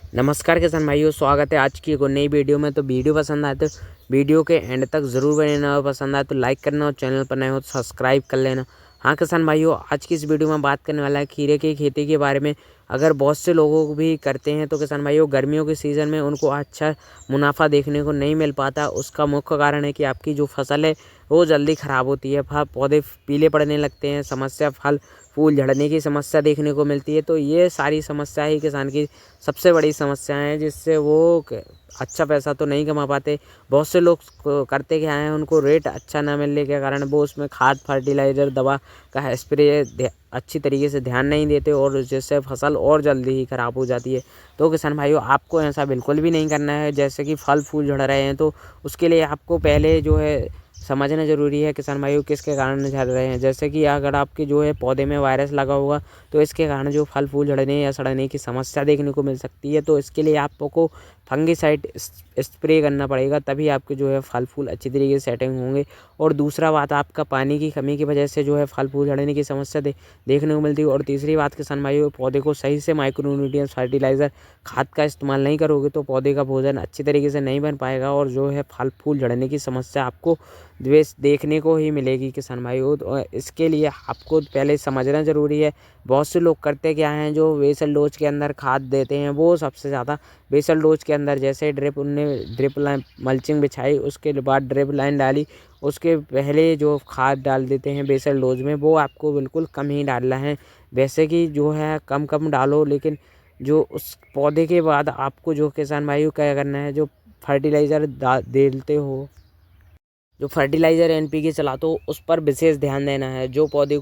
नमस्कार किसान भाइयों, स्वागत है आज की एक और नई वीडियो में। तो वीडियो पसंद आए तो वीडियो के एंड तक ज़रूर बने और पसंद आए तो लाइक करना और चैनल पर नए हो तो सब्सक्राइब कर लेना। हाँ किसान भाइयों, आज की इस वीडियो में बात करने वाला है खीरे की खेती के बारे में। अगर बहुत से लोगों को भी करते हैं तो किसान भाइयों गर्मियों के सीज़न में उनको अच्छा मुनाफा देखने को नहीं मिल पाता। उसका मुख्य कारण है कि आपकी जो फसल है वो जल्दी ख़राब होती है, पौधे पीले पड़ने लगते हैं, समस्या फल फूल झड़ने की समस्या देखने को मिलती है। तो ये सारी समस्या ही किसान की सबसे बड़ी समस्या है, जिससे वो अच्छा पैसा तो नहीं कमा पाते। बहुत से लोग करते क्या हैं, उनको रेट अच्छा ना मिलने के कारण वो उसमें खाद फर्टिलाइज़र दवा का स्प्रे अच्छी तरीके से ध्यान नहीं देते और जिससे फसल और जल्दी ही ख़राब हो जाती है। तो किसान भाइयों, आपको ऐसा बिल्कुल भी नहीं करना है। जैसे कि फल फूल झड़ रहे हैं तो उसके लिए आपको पहले जो है समझना ज़रूरी है किसान भाइयों किसके कारण झड़ रहे हैं। जैसे कि अगर आपके जो है पौधे में वायरस लगा होगा तो इसके कारण जो फल फूल झड़ने या सड़ने की समस्या देखने को मिल सकती है। तो इसके लिए आपको फंगिसाइड स्प्रे करना पड़ेगा, तभी आपके जो है फल फूल अच्छी तरीके से सेटिंग होंगे। और दूसरा बात, आपका पानी की कमी की वजह से जो है फल फूल झड़ने की समस्या देखने को मिलती है। और तीसरी बात किसान भाइयों, पौधे को सही से माइक्रो न्यूट्रिएंट्स फर्टिलाइज़र खाद का इस्तेमाल नहीं करोगे तो पौधे का भोजन अच्छी तरीके से नहीं बन पाएगा और जो है फल फूल झड़ने की समस्या आपको द्वेष देखने को ही मिलेगी किसान भाइयों। तो इसके लिए आपको पहले समझना ज़रूरी है। बहुत से लोग करते क्या हैं, जो बेसल डोज के अंदर खाद देते हैं वो सबसे ज़्यादा बेसल डोज के अंदर, जैसे ड्रिप लाइन मल्चिंग बिछाई, उसके बाद ड्रिप लाइन डाली, उसके पहले जो खाद डाल देते हैं बेसल डोज में, वो आपको बिल्कुल कम ही डालना है। वैसे कि जो है कम कम डालो, लेकिन जो उस पौधे के बाद आपको जो किसान भाइयों क्या करना है, जो फर्टिलाइज़र देते हो, जो फर्टिलाइज़र एनपीके चलाते हो, उस पर विशेष ध्यान देना है। जो पौधे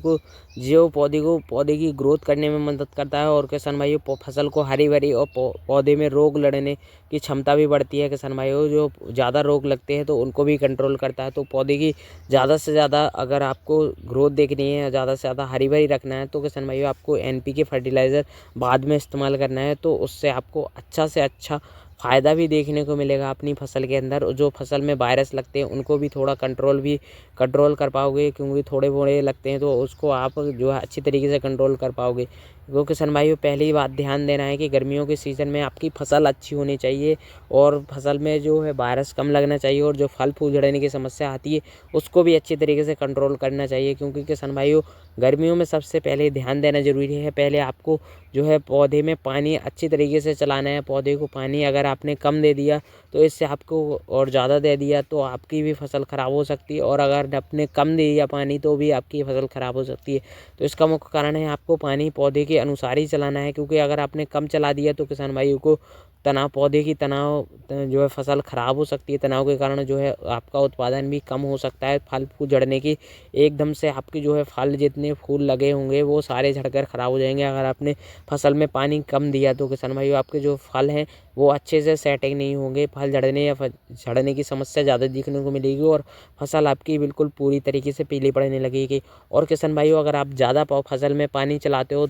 की ग्रोथ करने में मदद करता है और किसान भाइयों फसल को हरी भरी और पौधे में रोग लड़ने की क्षमता भी बढ़ती है। किसान भाइयों जो ज़्यादा रोग लगते हैं तो उनको भी कंट्रोल करता है। तो पौधे की ज़्यादा से ज़्यादा अगर आपको ग्रोथ देखनी है, ज़्यादा से ज़्यादा हरी भरी रखना है, तो किसान भाइयों आपको एनपीके फर्टिलाइज़र बाद में इस्तेमाल करना है। तो उससे आपको अच्छा से अच्छा फ़ायदा भी देखने को मिलेगा अपनी फसल के अंदर। जो फसल में वायरस लगते हैं उनको भी थोड़ा कंट्रोल कर पाओगे, क्योंकि थोड़े थोड़े लगते हैं तो उसको आप जो है अच्छी तरीके से कंट्रोल कर पाओगे। तो किसान भाइयों, पहली बात ध्यान देना है कि गर्मियों के सीज़न में आपकी फसल अच्छी होनी चाहिए और फसल में जो है वायरस कम लगना चाहिए और जो फल फूल झड़ने की समस्या आती है उसको भी अच्छी तरीके से कंट्रोल करना चाहिए। क्योंकि किसान भाइयों गर्मियों में सबसे पहले ध्यान देना ज़रूरी है। पहले आपको जो है पौधे में पानी अच्छी तरीके से चलाना है। पौधे को पानी अगर आपने कम दे दिया तो इससे आपको, और ज़्यादा दे दिया तो आपकी भी फसल ख़राब हो सकती है, और अगर आपने कम दे दिया पानी तो भी आपकी फसल ख़राब हो सकती है। तो इसका मुख्य कारण है आपको पानी पौधे के अनुसार ही चलाना है। क्योंकि अगर आपने कम चला दिया तो किसान भाइयों को पौधे की तनाव जो है फसल ख़राब हो सकती है। तनाव के कारण जो है आपका उत्पादन भी कम हो सकता है। फल फूल झड़ने की एकदम से आपकी जो है फल जितने फूल लगे होंगे वो सारे झड़कर ख़राब हो जाएंगे। अगर आपने फसल में पानी कम दिया तो किसान भाइयों आपके जो फल हैं वो अच्छे से सेटिंग नहीं होंगे, फल झड़ने या झड़ने की समस्या ज़्यादा देखने को मिलेगी और फसल आपकी बिल्कुल पूरी तरीके से पीली पड़ने लगेगी। और किसान भाइयों, अगर आप ज़्यादा फसल में पानी चलाते हो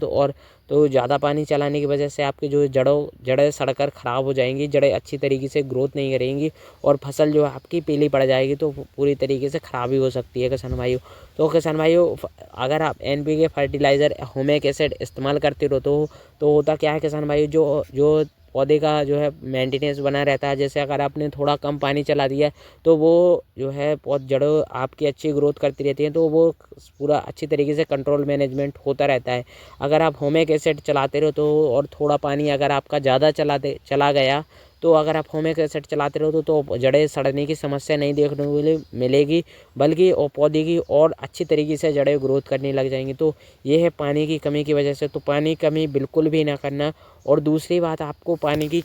तो ज़्यादा पानी चलाने की वजह से आपकी जो जड़ें सड़कर ख़राब हो जाएंगी, जड़ें अच्छी तरीके से ग्रोथ नहीं करेंगी और फसल जो है आपकी पीली पड़ जाएगी, तो पूरी तरीके से ख़राब भी हो सकती है किसान भाइयों। तो किसान भाइयों, अगर आप एनपीके फर्टिलाइज़र ह्यूमिक एसिड इस्तेमाल करते रहो तो होता क्या है किसान भाइयों, जो पौधे का जो है मेंटेनेंस बना रहता है। जैसे अगर आपने थोड़ा कम पानी चला दिया तो वो जो है जड़ों आपकी अच्छी ग्रोथ करती रहती हैं, तो वो पूरा अच्छी तरीके से कंट्रोल मैनेजमेंट होता रहता है। अगर आप ह्यूमिक एसिड चलाते रहो तो, और थोड़ा पानी अगर आपका ज़्यादा चला गया तो अगर आप ह्यूमिक एसिड चलाते रहो तो जड़ें सड़ने की समस्या नहीं देखने को मिलेगी, बल्कि पौधे की और अच्छी तरीके से जड़ें ग्रोथ करने लग जाएंगी। तो ये है पानी की कमी की वजह से। तो पानी कमी बिल्कुल भी ना करना। और दूसरी बात, आपको पानी की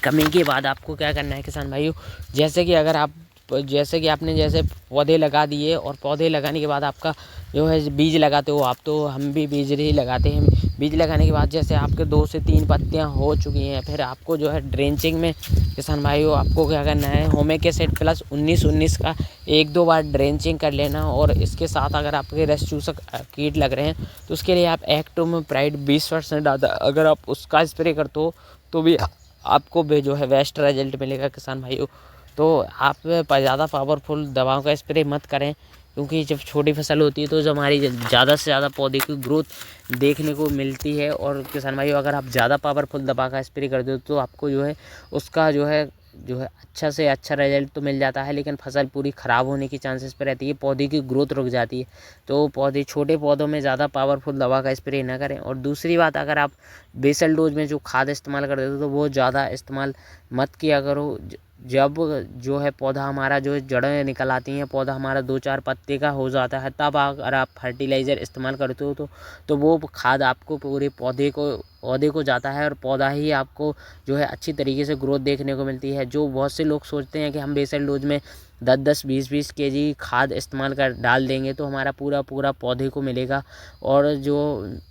कमी के बाद आपको क्या करना है किसान भाइयों, जैसे कि आपने जैसे पौधे लगा दिए और पौधे लगाने के बाद आपका जो है बीज लगाते हो आप, तो हम भी बीज ही लगाते हैं। बीज लगाने के बाद जैसे आपके 2 से 3 पत्तियां हो चुकी हैं, फिर आपको जो है ड्रेंचिंग में किसान भाइयों आपको क्या करना है, ह्यूमिक एसिड प्लस 19-19 का 1-2 बार ड्रेंचिंग कर लेना। और इसके साथ अगर आपके रस चूसक कीट लग रहे हैं तो उसके लिए आप एक्टोमेप्राइड 20% डालता, अगर आप उसका स्प्रे करते हो तो भी आपको भी जो है बेस्ट रिजल्ट मिलेगा किसान भाइयों। तो आप ज़्यादा पावरफुल दवाओं का स्प्रे मत करें, क्योंकि जब छोटी फसल होती है तो जब हमारी ज़्यादा से ज़्यादा पौधे की ग्रोथ देखने को मिलती है। और किसान भाइयों, अगर आप ज़्यादा पावरफुल दवा का स्प्रे कर दो तो आपको जो है उसका जो है अच्छा से अच्छा रिजल्ट तो मिल जाता है, लेकिन फसल पूरी ख़राब होने की चांसेस पे रहती है, पौधे की ग्रोथ रुक जाती है। तो छोटे पौधों में ज़्यादा पावरफुल दवा का स्प्रे ना करें। और दूसरी बात, अगर आप बेसल डोज में जो खाद इस्तेमाल करते हो तो वो ज़्यादा इस्तेमाल मत किया करो। जब जो है पौधा हमारा जो जड़ें निकल आती हैं, पौधा हमारा 2-4 पत्ते का हो जाता है, तब अगर आप फर्टिलाइज़र इस्तेमाल करते हो तो वो खाद आपको पूरे पौधे को जाता है और पौधा ही आपको जो है अच्छी तरीके से ग्रोथ देखने को मिलती है। जो बहुत से लोग सोचते हैं कि हम बेसल डोज में 10-10, 20-20 केजी खाद इस्तेमाल कर डाल देंगे तो हमारा पूरा पौधे को मिलेगा। और जो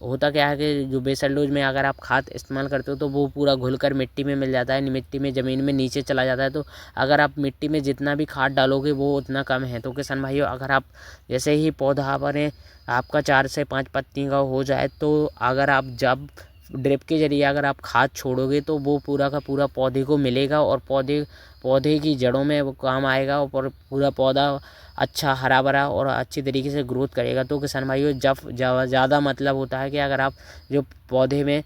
होता क्या है कि जो बेसल डोज में अगर आप खाद इस्तेमाल करते हो तो वो पूरा घुलकर मिट्टी में मिल जाता है, मिट्टी में ज़मीन में नीचे चला जाता है। तो अगर आप मिट्टी में जितना भी खाद डालोगे वो उतना कम है। तो किसान भाइयों, अगर आप जैसे ही पौधा बने आपका 4 से 5 पत्ती का हो जाए तो अगर आप जब ड्रिप के ज़रिए अगर आप खाद छोड़ोगे तो वो पूरा का पूरा पौधे को मिलेगा और पौधे की जड़ों में वो काम आएगा और पूरा पौधा अच्छा हरा भरा और अच्छी तरीके से ग्रोथ करेगा। तो किसान भाइयों, जब ज़्यादा मतलब होता है कि अगर आप जो पौधे में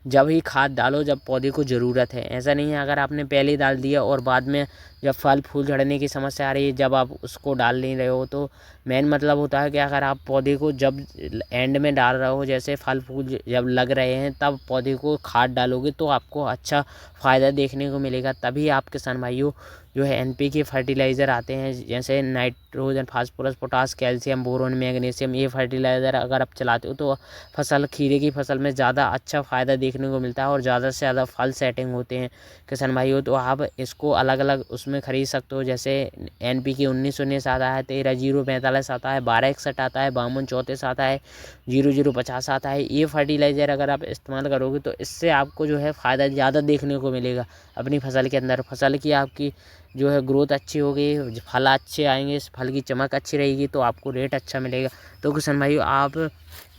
जब ही खाद डालो जब पौधे को ज़रूरत है। ऐसा नहीं है अगर आपने पहले ही डाल दिया और बाद में जब फल फूल झड़ने की समस्या आ रही है जब आप उसको डाल नहीं रहे हो। तो मेन मतलब होता है कि अगर आप पौधे को जब एंड में डाल रहे हो, जैसे फल फूल जब लग रहे हैं तब पौधे को खाद डालोगे तो आपको अच्छा फ़ायदा देखने को मिलेगा। तभी आप किसान भाइयों जो है NPK फर्टिलाइज़र आते हैं, जैसे nitrogen, phosphorus, potash, calcium, boron, magnesium, ये फर्टिलाइज़र अगर आप चलाते हो तो खीरे की फसल में ज़्यादा अच्छा फ़ायदा देखने को मिलता है और ज़्यादा से ज़्यादा फल सेटिंग होते हैं किसान भाइयों। तो आप इसको अलग अलग उसमें ख़रीद सकते हो, जैसे NPK 1919 आता है, 13-0-45 आता है, 12-61 आता है, 52-34 आता है, 00-50 आता है। ये फर्टिलाइज़र अगर आप इस्तेमाल करोगे तो इससे आपको जो है फ़ायदा ज़्यादा देखने को मिलेगा अपनी फसल के अंदर। फसल की आपकी जो है ग्रोथ अच्छी होगी, फल अच्छे आएंगे, फल की चमक अच्छी रहेगी तो आपको रेट अच्छा मिलेगा। तो किसान भाइयों, आप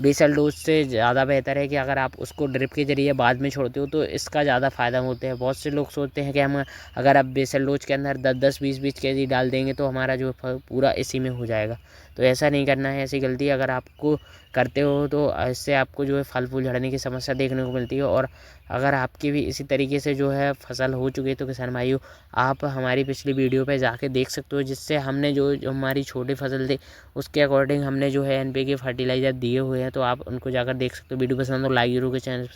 बेसल डोज से ज़्यादा बेहतर है कि अगर आप उसको ड्रिप के ज़रिए बाद में छोड़ते हो तो इसका ज़्यादा फ़ायदा होता है। बहुत से लोग सोचते हैं कि हम अगर आप बेसल डोज के अंदर 10-10, 20-20 केजी डाल देंगे तो हमारा जो पूरा इसी में हो जाएगा। तो ऐसा नहीं करना है। ऐसी गलती अगर आपको करते हो तो इससे आपको जो है फल फूल झड़ने की समस्या देखने को मिलती है। और अगर आपकी भी इसी तरीके से जो है फसल हो चुकी है तो किसान भाइयों, आप हमारी पिछली वीडियो पे जाके देख सकते हो, जिससे हमने जो हमारी छोटी फसल थी उसके अकॉर्डिंग हमने जो है NPK फर्टिलाइज़र दिए हुए हैं। तो आप उनको जाकर देख सकते हो। वीडियो पसंद हो लाइक जरूर करें, चैनल